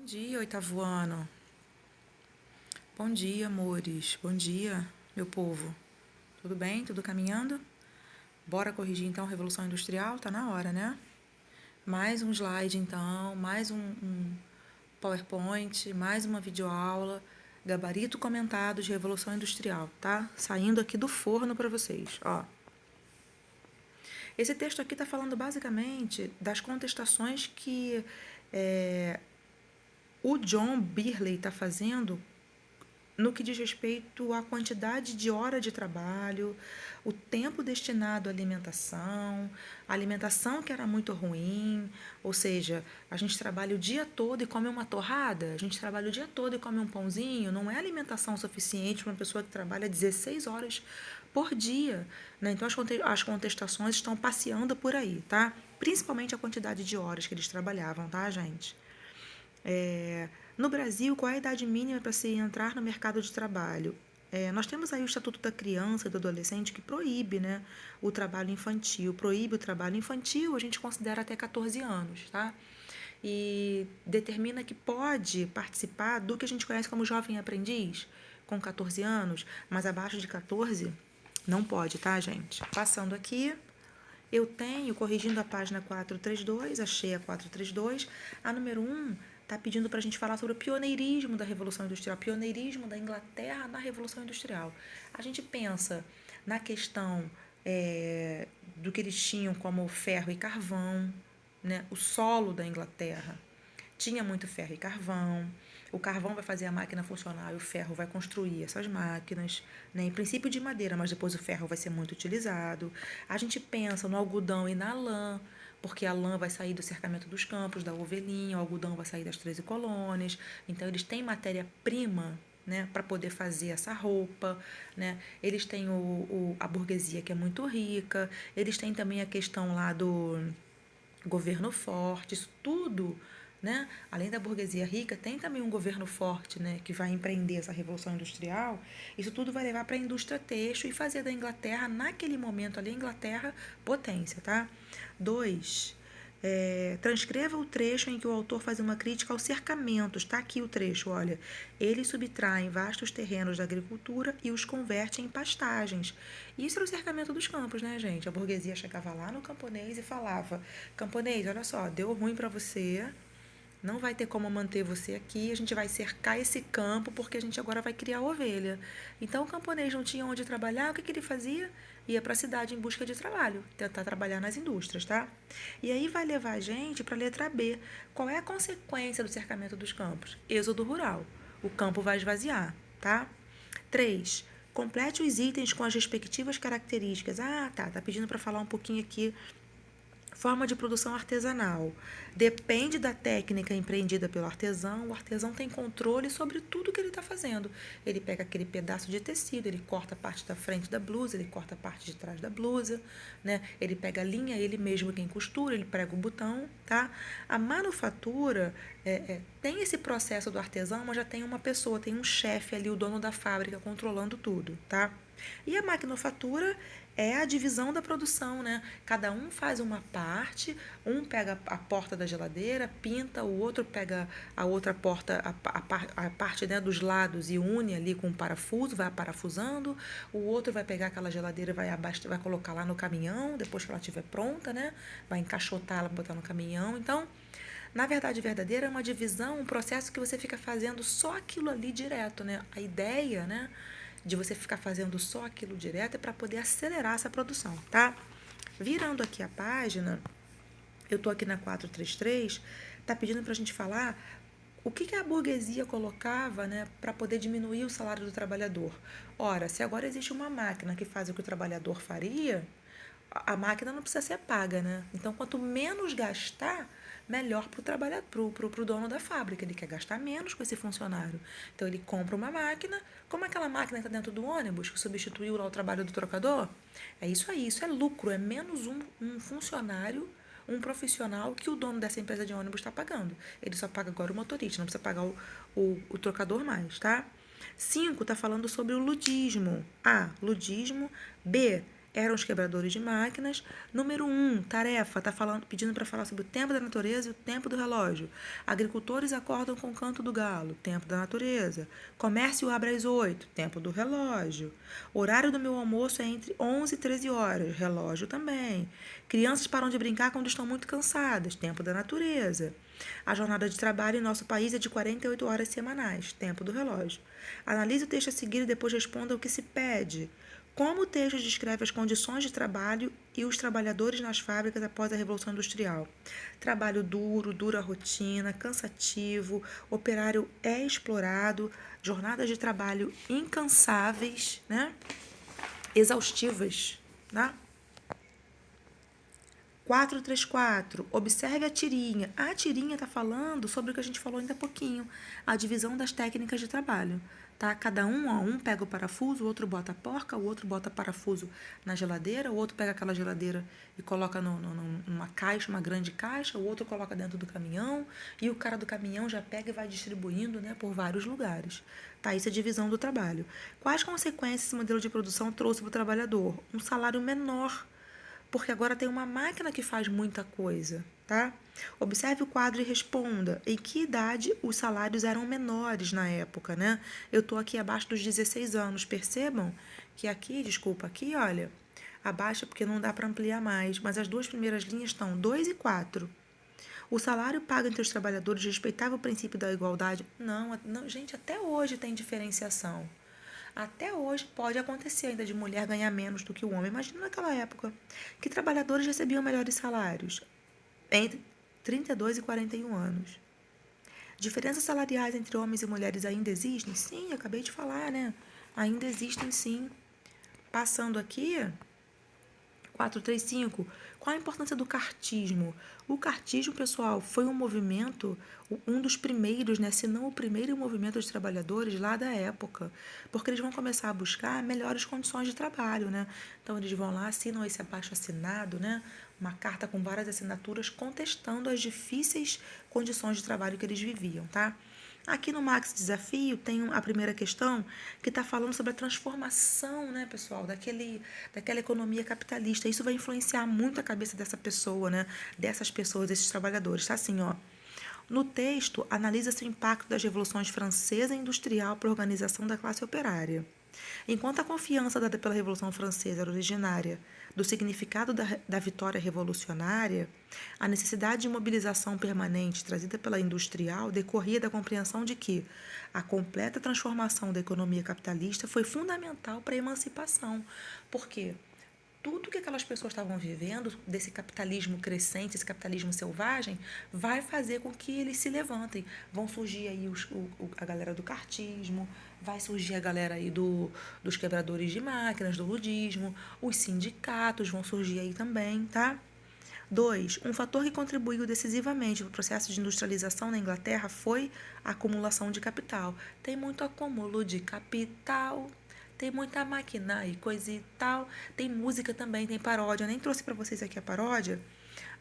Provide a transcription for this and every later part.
Dia, oitavo ano. Bom dia, amores. Bom dia, meu povo. Tudo bem? Tudo caminhando? Bora corrigir então a Revolução Industrial? Tá na hora, né? Mais um slide então, mais um PowerPoint, mais uma videoaula, gabarito comentado de Revolução Industrial, tá? Saindo aqui do forno para vocês, ó. Esse texto aqui está falando basicamente das contestações que o John Birley está fazendo no que diz respeito à quantidade de hora de trabalho, o tempo destinado à alimentação, a alimentação que era muito ruim, ou seja, a gente trabalha o dia todo e come uma torrada, a gente trabalha o dia todo e come um pãozinho, não é alimentação suficiente para uma pessoa que trabalha 16 horas por dia, né? Então as contestações estão passeando por aí, tá? Principalmente a quantidade de horas que eles trabalhavam, tá, gente? No Brasil, qual é a idade mínima para se entrar no mercado de trabalho? Nós temos aí o Estatuto da Criança e do Adolescente que proíbe, né, o trabalho infantil. Proíbe o trabalho infantil, a gente considera até 14 anos, tá? E determina que pode participar do que a gente conhece como jovem aprendiz, com 14 anos, mas abaixo de 14 não pode, tá, gente? Passando aqui, eu tenho, corrigindo a página 432, achei a 432, a número 1 está pedindo para a gente falar sobre o pioneirismo da Revolução Industrial, pioneirismo da Inglaterra na Revolução Industrial. A gente pensa na questão do que eles tinham como ferro e carvão, né? O solo da Inglaterra tinha muito ferro e carvão. O carvão vai fazer a máquina funcionar e o ferro vai construir essas máquinas, né? Em princípio de madeira, mas depois o ferro vai ser muito utilizado. A gente pensa no algodão e na lã, porque a lã vai sair do cercamento dos campos, da ovelhinha, o algodão vai sair das 13 colônias. Então, eles têm matéria-prima, né, para poder fazer essa roupa, né? Eles têm a burguesia que é muito rica, eles têm também a questão lá do governo forte, isso tudo, né? Além da burguesia rica, tem também um governo forte, né, que vai empreender essa revolução industrial. Isso tudo vai levar para a indústria têxtil e fazer da Inglaterra, naquele momento ali, a Inglaterra potência, tá? 2. Transcreva o trecho em que o autor faz uma crítica aos cercamentos. Está aqui o trecho, olha. Eles subtraem vastos terrenos da agricultura e os convertem em pastagens. Isso era o cercamento dos campos, né, gente? A burguesia chegava lá no camponês e falava: camponês, olha só, deu ruim para você, não vai ter como manter você aqui, a gente vai cercar esse campo porque a gente agora vai criar ovelha. Então o camponês não tinha onde trabalhar, o que ele fazia? Ia para a cidade em busca de trabalho, tentar trabalhar nas indústrias, tá? E aí vai levar a gente para a letra B. Qual é a consequência do cercamento dos campos? Êxodo rural. O campo vai esvaziar, tá? 3. Complete os itens com as respectivas características. Tá pedindo para falar um pouquinho aqui. Forma de produção artesanal. Depende da técnica empreendida pelo artesão. O artesão tem controle sobre tudo que ele está fazendo. Ele pega aquele pedaço de tecido, ele corta a parte da frente da blusa, ele corta a parte de trás da blusa, né? Ele pega a linha, ele mesmo quem costura, ele prega o botão, tá? A manufatura tem esse processo do artesão, mas já tem uma pessoa, tem um chefe ali, o dono da fábrica, controlando tudo, tá? E a maquinofatura é a divisão da produção, né? Cada um faz uma parte, um pega a porta da geladeira, pinta, o outro pega a outra porta, a parte, né, dos lados e une ali com um parafuso, vai parafusando, o outro vai pegar aquela geladeira e vai colocar lá no caminhão, depois que ela estiver pronta, né? Vai encaixotar ela, botar no caminhão. Então, na verdade verdadeira é uma divisão, um processo que você fica fazendo só aquilo ali direto, né? A ideia, né, de você ficar fazendo só aquilo direto é para poder acelerar essa produção, tá? Virando aqui a página, eu tô aqui na 433, tá pedindo para a gente falar o que a burguesia colocava, né, para poder diminuir o salário do trabalhador. Ora, se agora existe uma máquina que faz o que o trabalhador faria, a máquina não precisa ser paga, né? Então, quanto menos gastar, melhor para o trabalhador, pro dono da fábrica. Ele quer gastar menos com esse funcionário. Então, ele compra uma máquina. Como aquela máquina está dentro do ônibus, que substituiu lá o trabalho do trocador? É isso aí, isso é lucro. É menos um funcionário, um profissional que o dono dessa empresa de ônibus está pagando. Ele só paga agora o motorista, não precisa pagar o trocador mais, tá? 5 está falando sobre o ludismo. A, ludismo. B, eram os quebradores de máquinas. Número 1, tarefa, está pedindo para falar sobre o tempo da natureza e o tempo do relógio. Agricultores acordam com o canto do galo, tempo da natureza. Comércio abre às 8, tempo do relógio. Horário do meu almoço é entre 11 e 13 horas, relógio também. Crianças param de brincar quando estão muito cansadas, tempo da natureza. A jornada de trabalho em nosso país é de 48 horas semanais, tempo do relógio. Analise o texto a seguir e depois responda o que se pede. Como o texto descreve as condições de trabalho e os trabalhadores nas fábricas após a Revolução Industrial? Trabalho duro, dura rotina, cansativo, operário é explorado, jornadas de trabalho incansáveis, né? Exaustivas, né? 434, observe a tirinha. A tirinha está falando sobre o que a gente falou ainda há pouquinho, a divisão das técnicas de trabalho. Tá? Cada um pega o parafuso, o outro bota a porca, o outro bota parafuso na geladeira, o outro pega aquela geladeira e coloca numa caixa, uma grande caixa, o outro coloca dentro do caminhão, e o cara do caminhão já pega e vai distribuindo, né, por vários lugares. Tá? Isso é divisão do trabalho. Quais consequências esse modelo de produção trouxe para o trabalhador? Um salário menor, porque agora tem uma máquina que faz muita coisa, tá? Observe o quadro e responda. Em que idade os salários eram menores na época, né? Eu tô aqui abaixo dos 16 anos, percebam que aqui, olha, abaixo porque não dá para ampliar mais, mas as duas primeiras linhas estão 2 e 4. O salário pago entre os trabalhadores respeitava o princípio da igualdade? Não, gente, até hoje tem diferenciação. Até hoje pode acontecer ainda de mulher ganhar menos do que o homem. Imagina naquela época que trabalhadores recebiam melhores salários entre 32 e 41 anos. Diferenças salariais entre homens e mulheres ainda existem? Sim, eu acabei de falar, né? Ainda existem, sim. Passando aqui, 435. Qual a importância do cartismo? O cartismo, pessoal, foi um movimento, um dos primeiros, né, se não o primeiro movimento dos trabalhadores lá da época, porque eles vão começar a buscar melhores condições de trabalho, né? Então eles vão lá, assinam esse abaixo-assinado, né? Uma carta com várias assinaturas contestando as difíceis condições de trabalho que eles viviam, tá? Aqui no Max Desafio tem a primeira questão que está falando sobre a transformação, né, pessoal, daquela economia capitalista. Isso vai influenciar muito a cabeça dessa pessoa, né, dessas pessoas, desses trabalhadores. Tá assim, ó. No texto, analisa-se o impacto das revoluções francesa e industrial para a organização da classe operária. Enquanto a confiança dada pela Revolução Francesa era originária do significado da vitória revolucionária, a necessidade de mobilização permanente trazida pela industrial decorria da compreensão de que a completa transformação da economia capitalista foi fundamental para a emancipação. Por quê? Tudo que aquelas pessoas estavam vivendo, desse capitalismo crescente, esse capitalismo selvagem, vai fazer com que eles se levantem. Vão surgir aí a galera do cartismo, vai surgir a galera aí dos quebradores de máquinas, do ludismo, os sindicatos vão surgir aí também, tá? 2. Um fator que contribuiu decisivamente para o processo de industrialização na Inglaterra foi a acumulação de capital. Tem muito acúmulo de capital, tem muita máquina e coisa e tal. Tem música também, tem paródia. Eu nem trouxe para vocês aqui a paródia,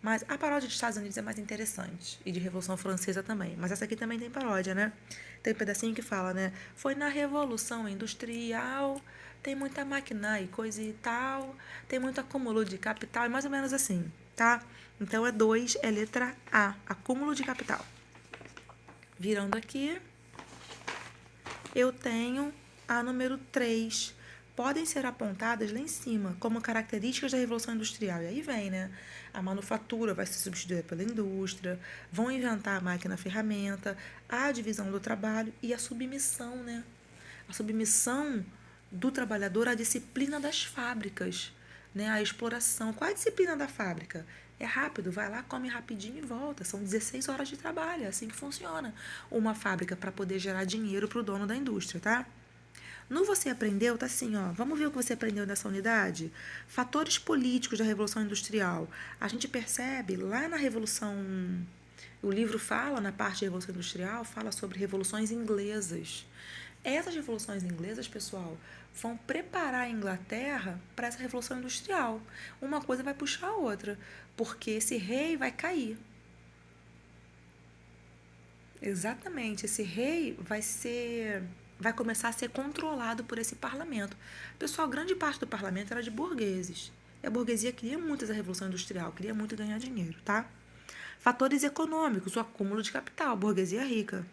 mas a paródia dos Estados Unidos é mais interessante. E de Revolução Francesa também. Mas essa aqui também tem paródia, né? Tem um pedacinho que fala, né? Foi na Revolução Industrial, tem muita máquina e coisa e tal. Tem muito acúmulo de capital, é mais ou menos assim, tá? Então, 2 é letra A, acúmulo de capital. Virando aqui, eu tenho a número 3. Podem ser apontadas lá em cima como características da Revolução Industrial. E aí vem, né? A manufatura vai ser substituída pela indústria, vão inventar a máquina-ferramenta, a divisão do trabalho e a submissão, né? A submissão do trabalhador à disciplina das fábricas, né? A exploração. Qual é a disciplina da fábrica? É rápido, vai lá, come rapidinho e volta. São 16 horas de trabalho, é assim que funciona uma fábrica para poder gerar dinheiro para o dono da indústria, tá? No Você Aprendeu, tá assim, ó. Vamos ver o que você aprendeu nessa unidade? Fatores políticos da Revolução Industrial. A gente percebe lá na Revolução... O livro fala, na parte de Revolução Industrial, fala sobre revoluções inglesas. Essas revoluções inglesas, pessoal, vão preparar a Inglaterra para essa Revolução Industrial. Uma coisa vai puxar a outra, porque esse rei vai cair. Exatamente, esse rei vai ser vai começar a ser controlado por esse parlamento. Pessoal, grande parte do parlamento era de burgueses. E a burguesia queria muito essa revolução industrial, queria muito ganhar dinheiro, tá? Fatores econômicos, o acúmulo de capital, burguesia rica.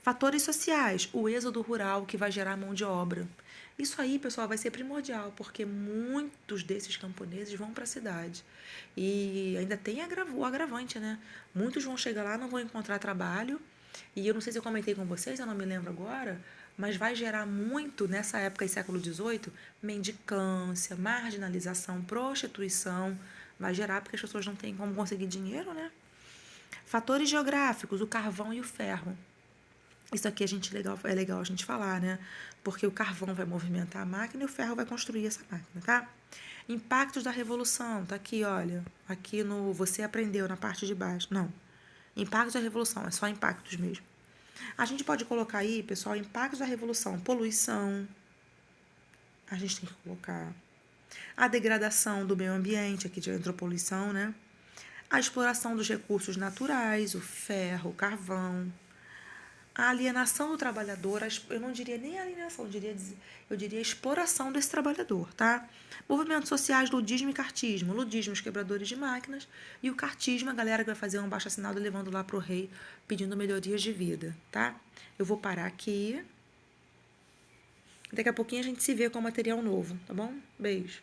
Fatores sociais, o êxodo rural que vai gerar mão de obra. Isso aí, pessoal, vai ser primordial, porque muitos desses camponeses vão para a cidade. E ainda tem o agravante, né? Muitos vão chegar lá, não vão encontrar trabalho. E eu não sei se eu comentei com vocês, eu não me lembro agora, mas vai gerar muito, nessa época, em século XVIII, mendicância, marginalização, prostituição. Vai gerar porque as pessoas não têm como conseguir dinheiro, né? Fatores geográficos, o carvão e o ferro. Isso aqui é legal a gente falar, né? Porque o carvão vai movimentar a máquina e o ferro vai construir essa máquina, tá? Impactos da revolução, tá aqui, olha. Aqui no você aprendeu na parte de baixo. Não. Impactos da revolução, é só impactos mesmo. A gente pode colocar aí, pessoal, impactos da revolução, poluição. A gente tem que colocar a degradação do meio ambiente, aqui já entrou poluição, né? A exploração dos recursos naturais, o ferro, o carvão, a alienação do trabalhador, eu não diria nem alienação, eu diria exploração desse trabalhador, tá? Movimentos sociais, ludismo e cartismo. Ludismo, os quebradores de máquinas, e o cartismo, a galera que vai fazer um abaixo-assinado levando lá pro rei, pedindo melhorias de vida, tá? Eu vou parar aqui. Daqui a pouquinho a gente se vê com material novo, tá bom? Beijo.